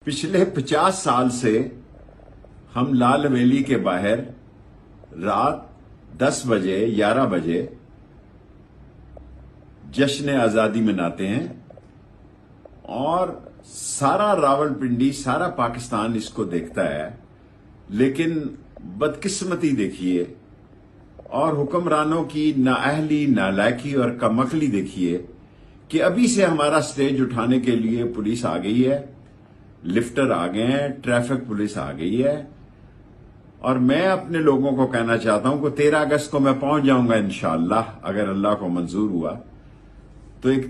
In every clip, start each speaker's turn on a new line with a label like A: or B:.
A: پچھلے 50 سال سے ہم لال حویلی کے باہر رات 10 بجے 11 بجے جشن آزادی مناتے ہیں اور سارا راولپنڈی سارا پاکستان اس کو دیکھتا ہے، لیکن بدقسمتی دیکھیے اور حکمرانوں کی نااہلی، نالائکی اور کم عقلی دیکھیے کہ ابھی سے ہمارا سٹیج اٹھانے کے لیے پولیس آ گئی ہے، لفٹر آ گئے ہیں، ٹریفک پولیس آ گئی ہے، اور میں اپنے لوگوں کو کہنا چاہتا ہوں کہ 13 اگست کو میں پہنچ جاؤں گا انشاءاللہ، اگر اللہ کو منظور ہوا تو ایک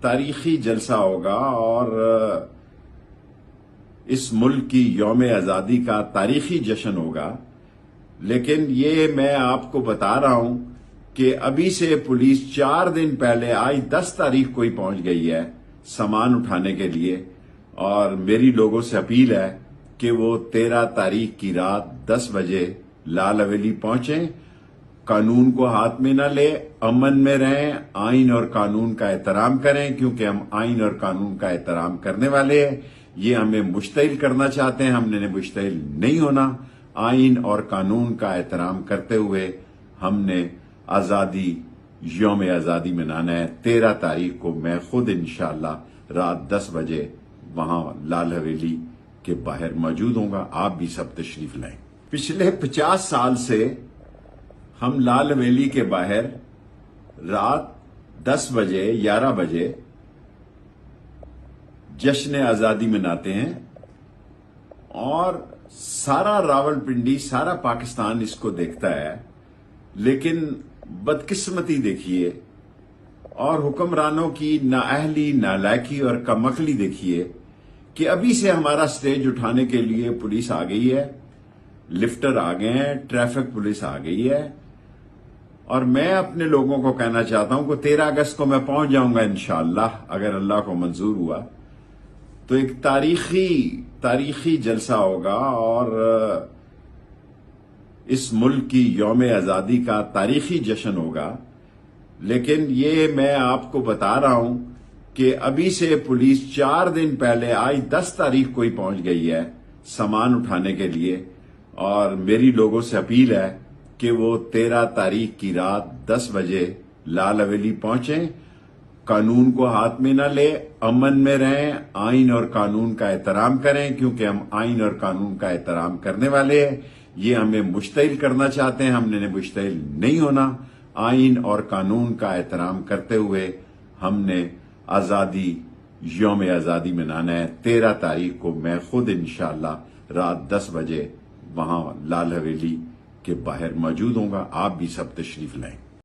A: تاریخی جلسہ ہوگا اور اس ملک کی یوم آزادی کا تاریخی جشن ہوگا۔ لیکن یہ میں آپ کو بتا رہا ہوں کہ ابھی سے پولیس 4 دن پہلے، آج 10 تاریخ کو ہی پہنچ گئی ہے سامان اٹھانے کے لیے، اور میری لوگوں سے اپیل ہے کہ وہ 13 تاریخ کی رات 10 بجے لال حویلی پہنچیں، قانون کو ہاتھ میں نہ لے، امن میں رہیں، آئین اور قانون کا احترام کریں، کیونکہ ہم آئین اور قانون کا احترام کرنے والے ہیں۔ یہ ہمیں مشتعل کرنا چاہتے ہیں، ہم نے مشتعل نہیں ہونا۔ آئین اور قانون کا احترام کرتے ہوئے ہم نے یوم آزادی منانا ہے۔ 13 تاریخ کو میں خود انشاءاللہ رات 10 بجے وہاں لال حویلی کے باہر موجود ہوں گا، آپ بھی سب تشریف لائیں۔ پچھلے 50 سال سے ہم لال حویلی کے باہر رات 10 بجے 11 بجے جشن آزادی مناتے ہیں اور سارا راولپنڈی سارا پاکستان اس کو دیکھتا ہے، لیکن بدقسمتی دیکھیے اور حکمرانوں کی نااہلی، نالائکی اور کم عقلی دیکھیے کہ ابھی سے ہمارا سٹیج اٹھانے کے لیے پولیس آ گئی ہے، لفٹر آ گئے ہیں، ٹریفک پولیس آ گئی ہے، اور میں اپنے لوگوں کو کہنا چاہتا ہوں کہ 13 اگست کو میں پہنچ جاؤں گا انشاءاللہ، اگر اللہ کو منظور ہوا تو ایک تاریخی جلسہ ہوگا اور اس ملک کی یوم آزادی کا تاریخی جشن ہوگا۔ لیکن یہ میں آپ کو بتا رہا ہوں کہ ابھی سے پولیس 4 دن پہلے، آج 10 تاریخ کو ہی پہنچ گئی ہے سامان اٹھانے کے لیے، اور میری لوگوں سے اپیل ہے کہ وہ 13 تاریخ کی رات 10 بجے لال حویلی پہنچیں، قانون کو ہاتھ میں نہ لے، امن میں رہیں، آئین اور قانون کا احترام کریں، کیونکہ ہم آئین اور قانون کا احترام کرنے والے ہیں۔ یہ ہمیں مشتعل کرنا چاہتے ہیں، ہم نے مشتعل نہیں ہونا۔ آئین اور قانون کا احترام کرتے ہوئے ہم نے یوم آزادی منانا ہے۔ 13 تاریخ کو میں خود انشاءاللہ رات 10 بجے وہاں لال حویلی کے باہر موجود ہوں گا، آپ بھی سب تشریف لائیں۔